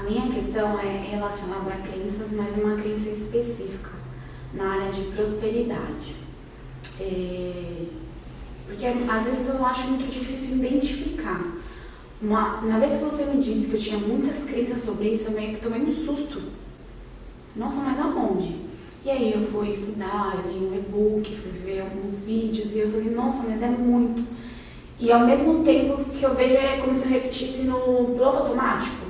minha questão é relacionada a crenças, mas uma crença específica, na área de prosperidade. Porque às vezes eu acho muito difícil identificar. Na vez que você me disse que eu tinha muitas crenças sobre isso, eu meio que tomei um susto. Nossa, mas aonde? E aí eu fui estudar, eu li um e-book, fui ver alguns vídeos e eu falei, nossa, mas é muito. E ao mesmo tempo que eu vejo é como se eu repetisse no piloto automático.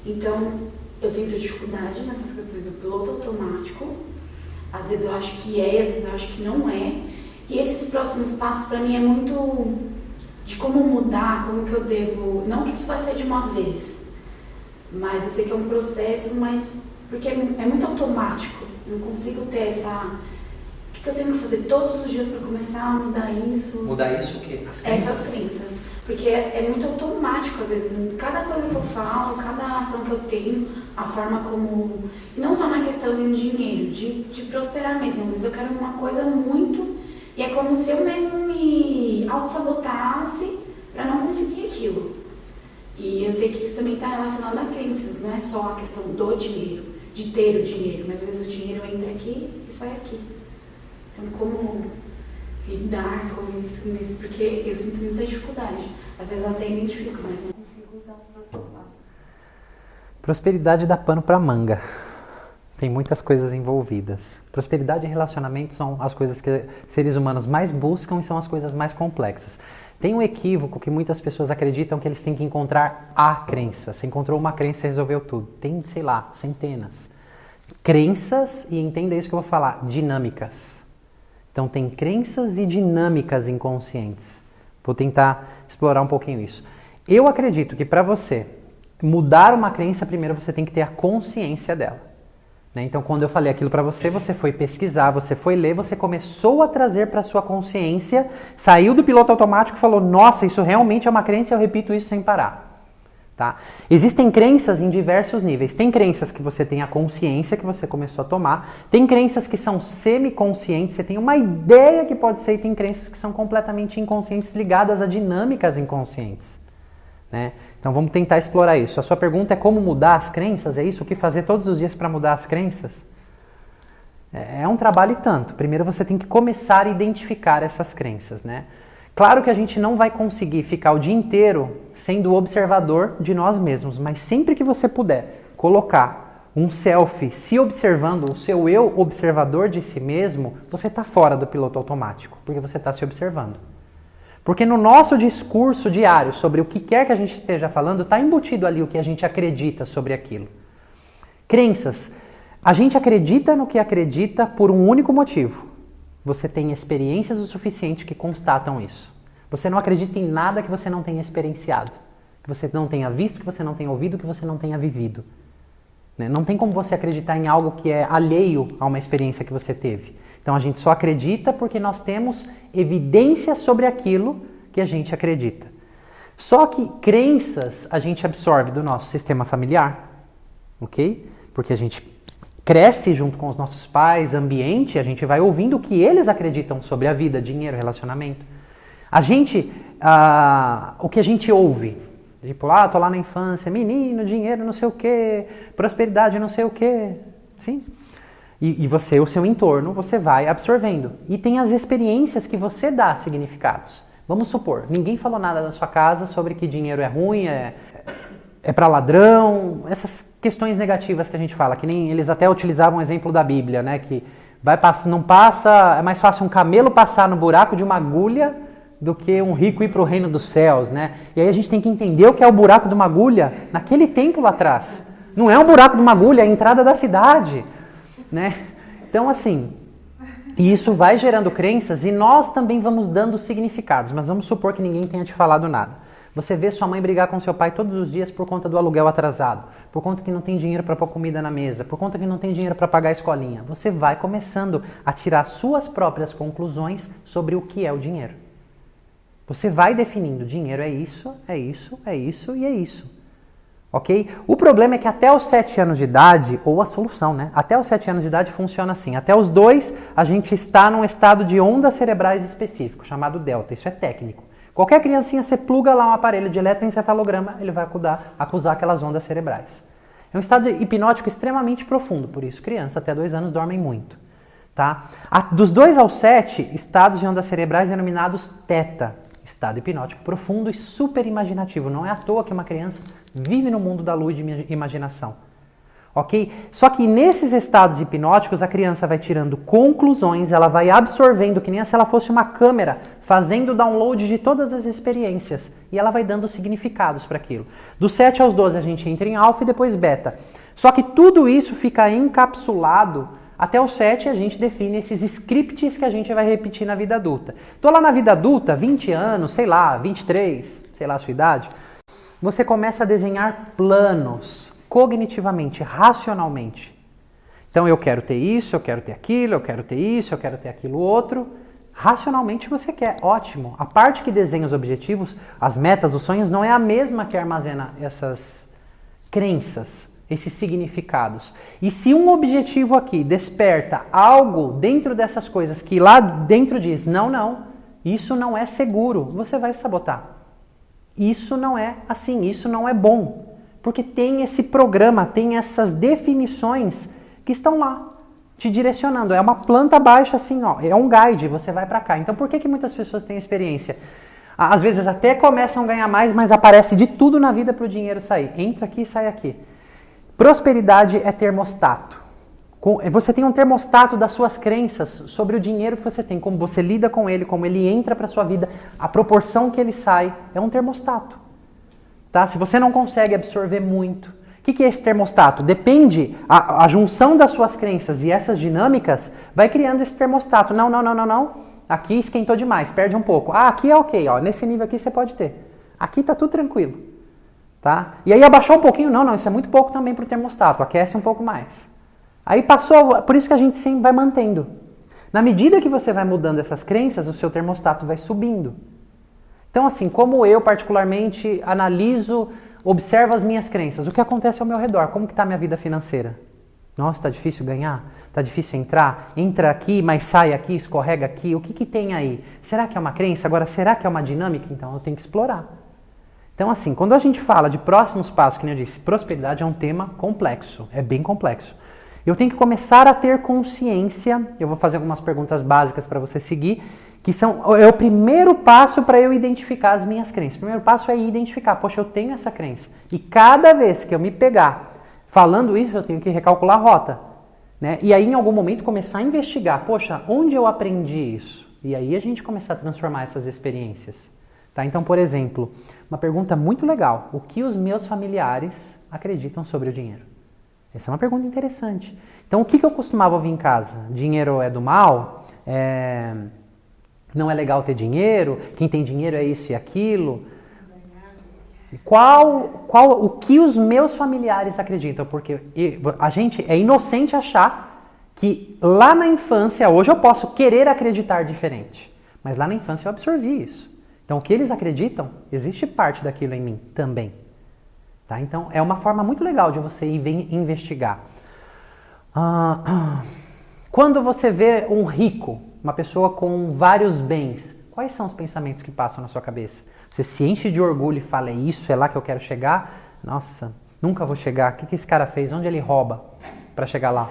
Então, eu sinto dificuldade nessas questões do piloto automático. Às vezes eu acho que é, às vezes eu acho que não é. E esses próximos passos para mim é muito de como mudar, como que eu devo... Não que isso vai ser de uma vez, mas eu sei que é um processo, mas porque é muito automático. Eu não consigo ter essa... O que eu tenho que fazer todos os dias para começar a mudar isso? Mudar isso o quê? As crenças? Essas crenças. Porque é muito automático, às vezes. Cada coisa que eu falo, cada ação que eu tenho, a forma como... E não só na questão do dinheiro, de prosperar mesmo. Às vezes eu quero uma coisa muito... E é como se eu mesmo me auto-sabotasse para não conseguir aquilo. E eu sei que isso também está relacionado a crenças. Não é só a questão do dinheiro, de ter o dinheiro. Mas às vezes o dinheiro entra aqui e sai aqui. Então, como lidar com isso mesmo? Porque eu sinto muita dificuldade. Às vezes eu até identifico, mas não consigo dar os próximos passos. Prosperidade dá pano pra manga. Tem muitas coisas envolvidas. Prosperidade e relacionamento são as coisas que seres humanos mais buscam e são as coisas mais complexas. Tem um equívoco que muitas pessoas acreditam que eles têm que encontrar a crença. Você encontrou uma crença e resolveu tudo. Tem, sei lá, centenas. Crenças, e entenda isso que eu vou falar, dinâmicas. Então tem crenças e dinâmicas inconscientes. Vou tentar explorar um pouquinho isso. Eu acredito que para você mudar uma crença, primeiro você tem que ter a consciência dela. Então, quando eu falei aquilo para você, você foi pesquisar, você foi ler, você começou a trazer para sua consciência, saiu do piloto automático e falou, nossa, isso realmente é uma crença, eu repito isso sem parar. Tá? Existem crenças em diversos níveis. Tem crenças que você tem a consciência que você começou a tomar, tem crenças que são semiconscientes, você tem uma ideia que pode ser, e tem crenças que são completamente inconscientes, ligadas a dinâmicas inconscientes. Né? Então vamos tentar explorar isso. A sua pergunta é como mudar as crenças? É isso? O que fazer todos os dias para mudar as crenças? É um trabalho e tanto. Primeiro você tem que começar a identificar essas crenças. Né? Claro que a gente não vai conseguir ficar o dia inteiro sendo o observador de nós mesmos, mas sempre que você puder colocar um selfie se observando, o seu eu observador de si mesmo, você está fora do piloto automático, porque você está se observando. Porque no nosso discurso diário sobre o que quer que a gente esteja falando, está embutido ali o que a gente acredita sobre aquilo. Crenças. A gente acredita no que acredita por um único motivo. Você tem experiências o suficiente que constatam isso. Você não acredita em nada que você não tenha experienciado. Que você não tenha visto, que você não tenha ouvido, que você não tenha vivido. Não tem como você acreditar em algo que é alheio a uma experiência que você teve. Então a gente só acredita porque nós temos evidência sobre aquilo que a gente acredita. Só que crenças a gente absorve do nosso sistema familiar, ok? Porque a gente cresce junto com os nossos pais, ambiente, a gente vai ouvindo o que eles acreditam sobre a vida, dinheiro, relacionamento. A gente, o que a gente ouve, tipo, tô lá na infância, menino, dinheiro, não sei o quê, prosperidade, não sei o quê, sim? E você, o seu entorno, você vai absorvendo. E tem as experiências que você dá significados. Vamos supor, ninguém falou nada da sua casa sobre que dinheiro é ruim, é para ladrão, essas questões negativas que a gente fala, que nem eles até utilizavam o exemplo da Bíblia, né? Que não passa, é mais fácil um camelo passar no buraco de uma agulha do que um rico ir para o reino dos céus, né? E aí a gente tem que entender o que é o buraco de uma agulha naquele tempo lá atrás. Não é um buraco de uma agulha, é a entrada da cidade. Né? Então assim, e isso vai gerando crenças e nós também vamos dando significados, mas vamos supor que ninguém tenha te falado nada. Você vê sua mãe brigar com seu pai todos os dias por conta do aluguel atrasado, por conta que não tem dinheiro para pôr comida na mesa, por conta que não tem dinheiro para pagar a escolinha. Você vai começando a tirar suas próprias conclusões sobre o que é o dinheiro. Você vai definindo, dinheiro é isso, é isso, é isso e é isso. Ok? O problema é que até os 7 anos de idade, ou a solução, né? Até os 7 anos de idade funciona assim. Até os 2, a gente está num estado de ondas cerebrais específico, chamado delta. Isso é técnico. Qualquer criancinha, você pluga lá um aparelho de eletroencefalograma, ele vai acusar aquelas ondas cerebrais. É um estado hipnótico extremamente profundo, por isso crianças até 2 anos dormem muito. Tá? Dos 2 aos 7, estados de ondas cerebrais denominados teta, estado hipnótico profundo e super imaginativo. Não é à toa que uma criança vive no mundo da luz de imaginação. Ok? Só que nesses estados hipnóticos a criança vai tirando conclusões, ela vai absorvendo, que nem se ela fosse uma câmera, fazendo download de todas as experiências. E ela vai dando significados para aquilo. Dos 7 aos 12 a gente entra em alfa e depois beta. Só que tudo isso fica encapsulado. Até os 7 a gente define esses scripts que a gente vai repetir na vida adulta. Tô lá na vida adulta, 20 anos, sei lá, 23, sei lá a sua idade. Você começa a desenhar planos. Cognitivamente, racionalmente. Então eu quero ter isso, eu quero ter aquilo, eu quero ter isso, eu quero ter aquilo outro. Racionalmente você quer, ótimo. A parte que desenha os objetivos, as metas, os sonhos, não é a mesma que armazena essas crenças, esses significados. E se um objetivo aqui desperta algo dentro dessas coisas que lá dentro diz, não, isso não é seguro, você vai se sabotar. Isso não é assim, isso não é bom. Porque tem esse programa, tem essas definições que estão lá, te direcionando. É uma planta baixa assim, ó, é um guide, você vai para cá. Então por que muitas pessoas têm experiência? Às vezes até começam a ganhar mais, mas aparece de tudo na vida para o dinheiro sair. Entra aqui e sai aqui. Prosperidade é termostato. Você tem um termostato das suas crenças sobre o dinheiro que você tem, como você lida com ele, como ele entra para sua vida, a proporção que ele sai, é um termostato. Tá? Se você não consegue absorver muito, o que é esse termostato? Depende, a junção das suas crenças e essas dinâmicas vai criando esse termostato. Não. Aqui esquentou demais, perde um pouco. Aqui é ok, ó, nesse nível aqui você pode ter. Aqui tá tudo tranquilo. Tá? E aí abaixou um pouquinho, não, isso é muito pouco também para o termostato, aquece um pouco mais. Aí passou, por isso que a gente sempre vai mantendo. Na medida que você vai mudando essas crenças, o seu termostato vai subindo. Então, assim, como eu particularmente analiso, observo as minhas crenças, o que acontece ao meu redor, como que está a minha vida financeira? Nossa, está difícil ganhar? Está difícil entrar? Entra aqui, mas sai aqui, escorrega aqui, o que tem aí? Será que é uma crença? Agora, será que é uma dinâmica? Então, eu tenho que explorar. Então, assim, quando a gente fala de próximos passos, que nem eu disse, prosperidade é um tema complexo, é bem complexo. Eu tenho que começar a ter consciência, eu vou fazer algumas perguntas básicas para você seguir, que é o primeiro passo para eu identificar as minhas crenças. O primeiro passo é identificar, poxa, eu tenho essa crença. E cada vez que eu me pegar falando isso, eu tenho que recalcular a rota. Né? E aí, em algum momento, começar a investigar, poxa, onde eu aprendi isso? E aí a gente começar a transformar essas experiências. Tá? Então, por exemplo, uma pergunta muito legal. O que os meus familiares acreditam sobre o dinheiro? Essa é uma pergunta interessante. Então, o que eu costumava ouvir em casa? Dinheiro é do mal? Não é legal ter dinheiro? Quem tem dinheiro é isso e aquilo? O que os meus familiares acreditam? Porque a gente é inocente achar que lá na infância, hoje eu posso querer acreditar diferente. Mas lá na infância eu absorvi isso. Então, o que eles acreditam, existe parte daquilo em mim também. Tá? Então, é uma forma muito legal de você ir investigar. Quando você vê um rico, uma pessoa com vários bens, quais são os pensamentos que passam na sua cabeça? Você se enche de orgulho e fala, é isso, é lá que eu quero chegar? Nossa, nunca vou chegar. O que esse cara fez? Onde ele rouba para chegar lá?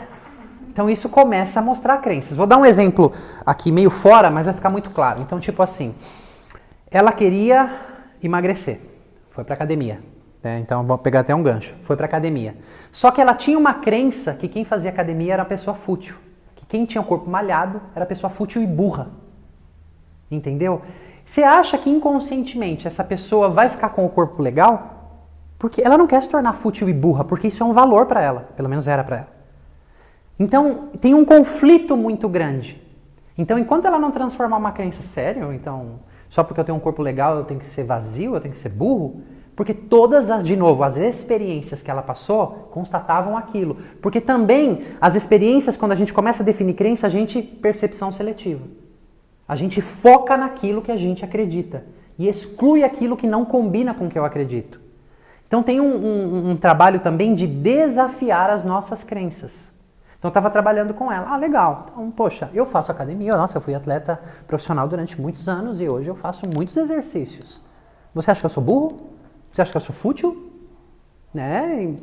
Então, isso começa a mostrar crenças. Vou dar um exemplo aqui meio fora, mas vai ficar muito claro. Então, tipo assim, ela queria emagrecer, foi para academia. Então, vou pegar até um gancho. Foi para academia. Só que ela tinha uma crença que quem fazia academia era a pessoa fútil. Que quem tinha o corpo malhado era a pessoa fútil e burra. Entendeu? Você acha que inconscientemente essa pessoa vai ficar com o corpo legal? Porque ela não quer se tornar fútil e burra, porque isso é um valor para ela. Pelo menos era para ela. Então, tem um conflito muito grande. Então, enquanto ela não transformar uma crença, sério? Então, só porque eu tenho um corpo legal eu tenho que ser vazio, eu tenho que ser burro? Porque todas as experiências que ela passou constatavam aquilo. Porque também as experiências, quando a gente começa a definir crença, a gente percepção seletiva. A gente foca naquilo que a gente acredita e exclui aquilo que não combina com o que eu acredito. Então tem um trabalho também de desafiar as nossas crenças. Então eu estava trabalhando com ela. Legal. Então, poxa, eu faço academia. Nossa, eu fui atleta profissional durante muitos anos e hoje eu faço muitos exercícios. Você acha que eu sou burro? Você acha que eu sou fútil? Né?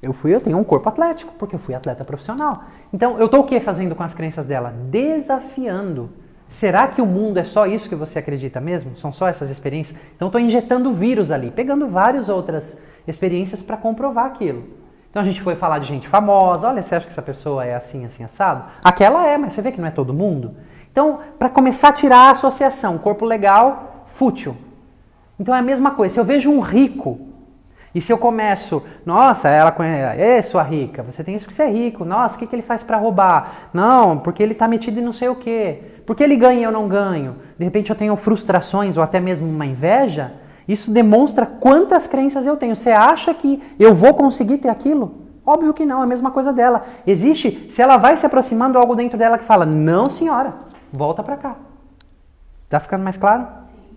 Eu tenho um corpo atlético, porque eu fui atleta profissional. Então, eu estou o que fazendo com as crenças dela? Desafiando. Será que o mundo é só isso que você acredita mesmo? São só essas experiências? Então, estou injetando vírus ali, pegando várias outras experiências para comprovar aquilo. Então, a gente foi falar de gente famosa. Olha, você acha que essa pessoa é assim, assim, assado? Aquela é, mas você vê que não é todo mundo? Então, para começar a tirar a associação, corpo legal, fútil. Então, é a mesma coisa. Se eu vejo um rico, e se eu começo, nossa, ela conhece, sua rica, você tem isso porque você é rico, nossa, o que ele faz para roubar? Não, porque ele está metido em não sei o quê. Porque ele ganha e eu não ganho. De repente eu tenho frustrações ou até mesmo uma inveja. Isso demonstra quantas crenças eu tenho. Você acha que eu vou conseguir ter aquilo? Óbvio que não, é a mesma coisa dela. Existe, se ela vai se aproximando, algo dentro dela que fala, não senhora, volta para cá. Tá ficando mais claro? Sim.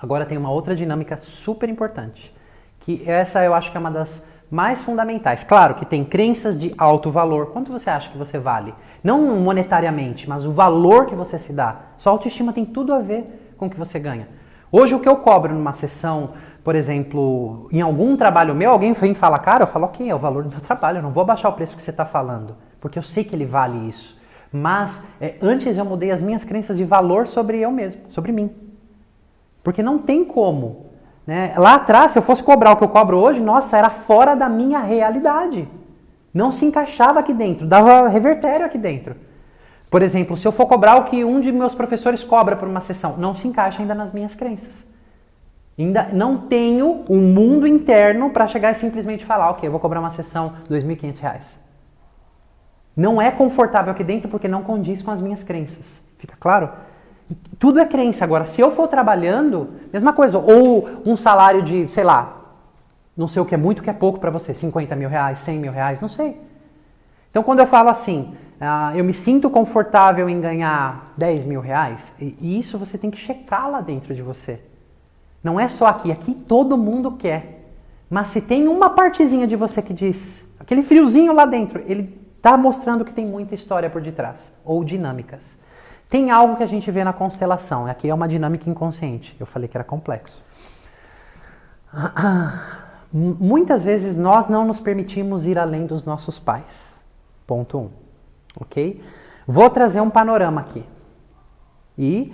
Agora tem uma outra dinâmica super importante. Que essa eu acho que é uma das mais fundamentais. Claro que tem crenças de alto valor. Quanto você acha que você vale? Não monetariamente, mas o valor que você se dá. Sua autoestima tem tudo a ver com o que você ganha. Hoje o que eu cobro numa sessão, por exemplo, em algum trabalho meu, alguém vem e fala, cara, eu falo, ok, é o valor do meu trabalho, eu não vou abaixar o preço que você está falando, porque eu sei que ele vale isso. Mas antes eu mudei as minhas crenças de valor sobre eu mesmo, sobre mim. Porque não tem como. Né? Lá atrás, se eu fosse cobrar o que eu cobro hoje, nossa, era fora da minha realidade. Não se encaixava aqui dentro, dava revertério aqui dentro. Por exemplo, se eu for cobrar o que um de meus professores cobra por uma sessão, não se encaixa ainda nas minhas crenças. Ainda não tenho um mundo interno para chegar e simplesmente falar, ok, eu vou cobrar uma sessão R$ 2.500. Não é confortável aqui dentro porque não condiz com as minhas crenças. Fica claro? Tudo é crença. Agora, se eu for trabalhando, mesma coisa. Ou um salário de, sei lá, não sei o que é muito, o que é pouco para você. 50 mil reais, 100 mil reais, não sei. Então, quando eu falo assim, eu me sinto confortável em ganhar 10 mil reais, e isso você tem que checar lá dentro de você. Não é só aqui. Aqui todo mundo quer. Mas se tem uma partezinha de você que diz, aquele friozinho lá dentro, ele está mostrando que tem muita história por detrás. Ou dinâmicas. Tem algo que a gente vê na constelação. Aqui é uma dinâmica inconsciente. Eu falei que era complexo. Muitas vezes nós não nos permitimos ir além dos nossos pais. Ponto 1. Ok? Vou trazer um panorama aqui. E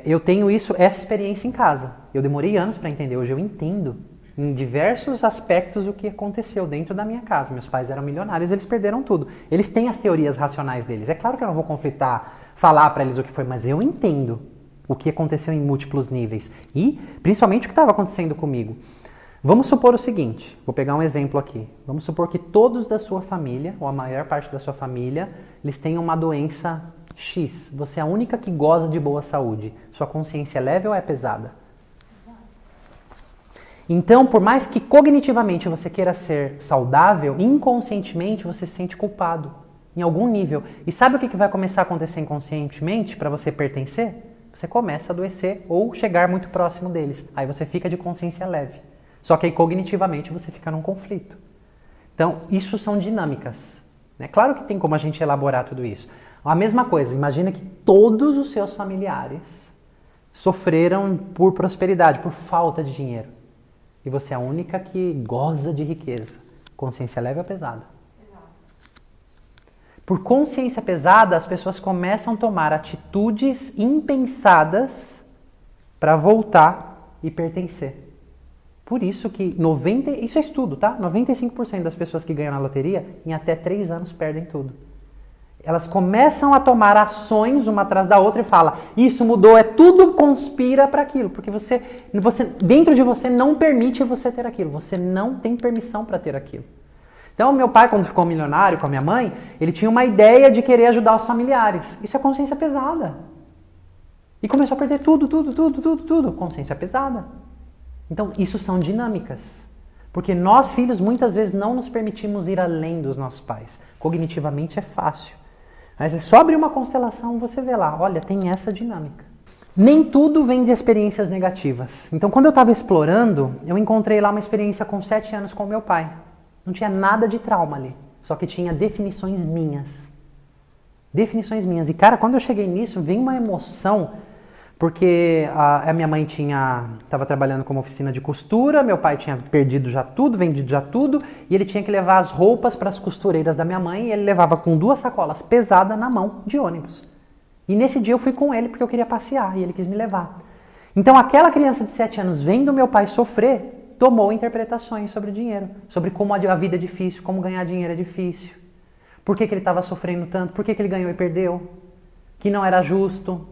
eu tenho essa experiência em casa. Eu demorei anos para entender. Hoje eu entendo em diversos aspectos o que aconteceu dentro da minha casa. Meus pais eram milionários, eles perderam tudo. Eles têm as teorias racionais deles. É claro que eu não vou conflitar, falar para eles o que foi, mas eu entendo o que aconteceu em múltiplos níveis. E, principalmente, o que estava acontecendo comigo. Vamos supor o seguinte, vou pegar um exemplo aqui. Vamos supor que todos da sua família, ou a maior parte da sua família, eles tenham uma doença X. Você é a única que goza de boa saúde. Sua consciência é leve ou é pesada? Então, por mais que cognitivamente você queira ser saudável, inconscientemente você se sente culpado, em algum nível. E sabe o que vai começar a acontecer inconscientemente para você pertencer? Você começa a adoecer ou chegar muito próximo deles. Aí você fica de consciência leve. Só que aí cognitivamente você fica num conflito. Então, isso são dinâmicas. É claro que tem como a gente elaborar tudo isso. A mesma coisa, imagina que todos os seus familiares sofreram por prosperidade, por falta de dinheiro. E você é a única que goza de riqueza. Consciência leve ou pesada? Pesada. Por consciência pesada, as pessoas começam a tomar atitudes impensadas para voltar e pertencer. Por isso que isso é estudo, tá? 95% das pessoas que ganham na loteria, em até 3 anos perdem tudo. Elas começam a tomar ações uma atrás da outra e falam, isso mudou, tudo conspira para aquilo, porque você dentro de você não permite você ter aquilo, você não tem permissão para ter aquilo. Então, meu pai, quando ficou milionário com a minha mãe, ele tinha uma ideia de querer ajudar os familiares. Isso é consciência pesada. E começou a perder tudo, consciência pesada. Então, isso são dinâmicas. Porque nós, filhos, muitas vezes não nos permitimos ir além dos nossos pais. Cognitivamente é fácil. Mas é só abrir uma constelação e você vê lá, olha, tem essa dinâmica. Nem tudo vem de experiências negativas. Então, quando eu estava explorando, eu encontrei lá uma experiência com 7 anos com meu pai. Não tinha nada de trauma ali, só que tinha definições minhas. Definições minhas. E, cara, quando eu cheguei nisso, veio uma emoção, Porque a minha mãe estava trabalhando como oficina de costura, meu pai tinha perdido já tudo, vendido já tudo, e ele tinha que levar as roupas para as costureiras da minha mãe, e ele levava com 2 sacolas pesadas na mão de ônibus. E nesse dia eu fui com ele porque eu queria passear, e ele quis me levar. Então aquela criança de 7 anos, vendo meu pai sofrer, tomou interpretações sobre o dinheiro, sobre como a vida é difícil, como ganhar dinheiro é difícil, por que ele estava sofrendo tanto, por que ele ganhou e perdeu, que não era justo,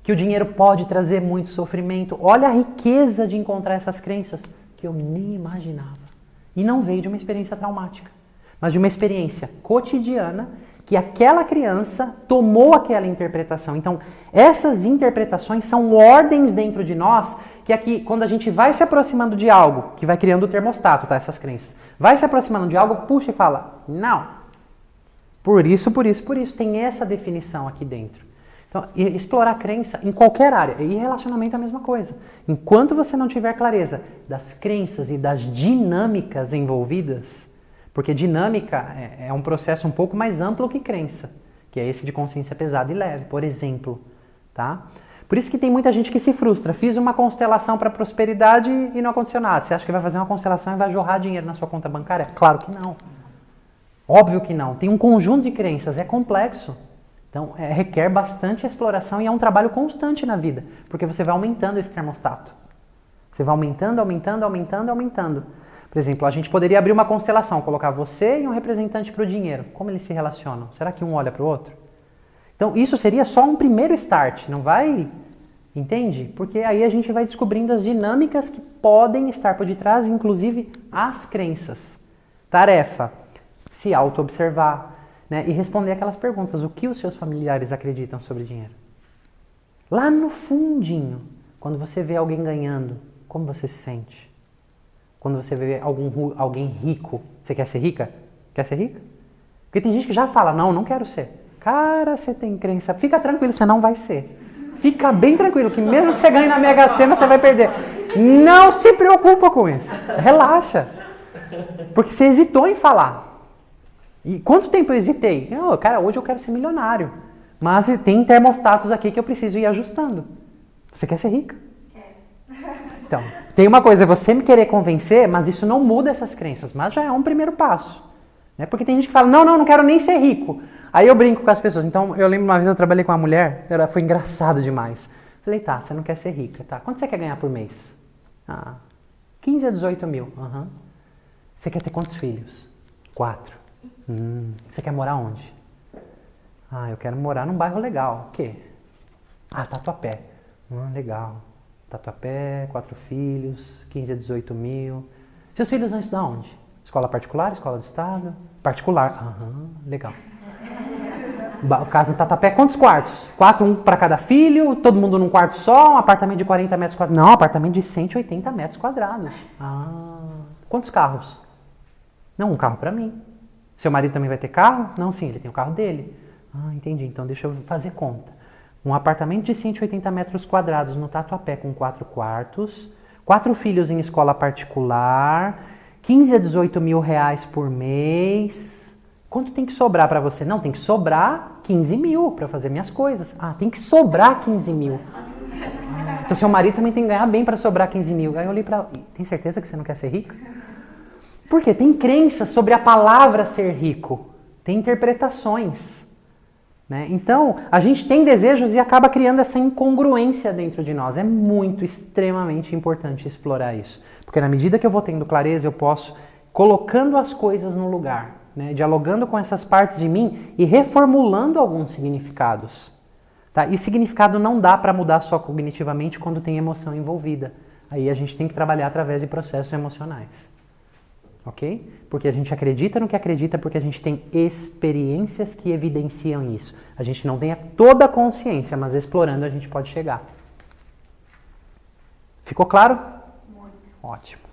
que o dinheiro pode trazer muito sofrimento. Olha a riqueza de encontrar essas crenças que eu nem imaginava. E não veio de uma experiência traumática, mas de uma experiência cotidiana que aquela criança tomou aquela interpretação. Então, essas interpretações são ordens dentro de nós que aqui, quando a gente vai se aproximando de algo, que vai criando o termostato, tá? Essas crenças. Vai se aproximando de algo, puxa e fala, não. Por isso. Tem essa definição aqui dentro. Então, explorar a crença em qualquer área. E relacionamento é a mesma coisa. Enquanto você não tiver clareza das crenças e das dinâmicas envolvidas, porque dinâmica é um processo um pouco mais amplo que crença, que é esse de consciência pesada e leve, por exemplo. Tá? Por isso que tem muita gente que se frustra. Fiz uma constelação para prosperidade e não aconteceu nada. Você acha que vai fazer uma constelação e vai jorrar dinheiro na sua conta bancária? Claro que não. Óbvio que não. Tem um conjunto de crenças, é complexo. Então, requer bastante exploração e é um trabalho constante na vida, porque você vai aumentando esse termostato. Você vai aumentando. Por exemplo, a gente poderia abrir uma constelação, colocar você e um representante para o dinheiro. Como eles se relacionam? Será que um olha para o outro? Então, isso seria só um primeiro start, não vai... Entende? Porque aí a gente vai descobrindo as dinâmicas que podem estar por detrás, inclusive as crenças. Tarefa, se auto-observar. Né? E responder aquelas perguntas. O que os seus familiares acreditam sobre dinheiro? Lá no fundinho, quando você vê alguém ganhando, como você se sente? Quando você vê alguém rico, você quer ser rica? Quer ser rica? Porque tem gente que já fala, não quero ser. Cara, você tem crença. Fica tranquilo, você não vai ser. Fica bem tranquilo, que mesmo que você ganhe na Mega Sena, você vai perder. Não se preocupa com isso. Relaxa. Porque você hesitou em falar. E quanto tempo eu hesitei? Cara, hoje eu quero ser milionário. Mas tem termostatos aqui que eu preciso ir ajustando. Você quer ser rica? Então, tem uma coisa, é você me querer convencer, mas isso não muda essas crenças. Mas já é um primeiro passo. Né? Porque tem gente que fala, não quero nem ser rico. Aí eu brinco com as pessoas. Então, eu lembro uma vez eu trabalhei com uma mulher, foi engraçado demais. Falei, tá, você não quer ser rica, tá? Quanto você quer ganhar por mês? 15 a 18 mil. Uhum. Você quer ter quantos filhos? 4. Você quer morar onde? Eu quero morar num bairro legal. O quê? Tatuapé. Legal. Tatuapé, 4 filhos, 15 a 18 mil. Seus filhos vão estudar onde? Escola particular, escola do estado? Particular. Legal. Casa no Tatuapé, quantos quartos? 4, um para cada filho, todo mundo num quarto só, um apartamento de 40 metros quadrados. Não, apartamento de 180 metros quadrados. Quantos carros? Não, um carro para mim. Seu marido também vai ter carro? Não, sim, ele tem o carro dele. Entendi, então deixa eu fazer conta. Um apartamento de 180 metros quadrados no Tatuapé com 4 quartos, 4 filhos em escola particular, 15 a 18 mil reais por mês. Quanto tem que sobrar para você? Não, tem que sobrar 15 mil para fazer minhas coisas. Tem que sobrar 15 mil. Então seu marido também tem que ganhar bem para sobrar 15 mil. Aí eu olhei para ela, tem certeza que você não quer ser rica? Por quê? Tem crença sobre a palavra ser rico. Tem interpretações. Né? Então, a gente tem desejos e acaba criando essa incongruência dentro de nós. É muito, extremamente importante explorar isso. Porque na medida que eu vou tendo clareza, eu posso colocando as coisas no lugar, né? Dialogando com essas partes de mim e reformulando alguns significados. Tá? E significado não dá para mudar só cognitivamente quando tem emoção envolvida. Aí a gente tem que trabalhar através de processos emocionais. Ok? Porque a gente acredita no que acredita porque a gente tem experiências que evidenciam isso. A gente não tem toda a consciência, mas explorando a gente pode chegar. Ficou claro? Muito. Ótimo.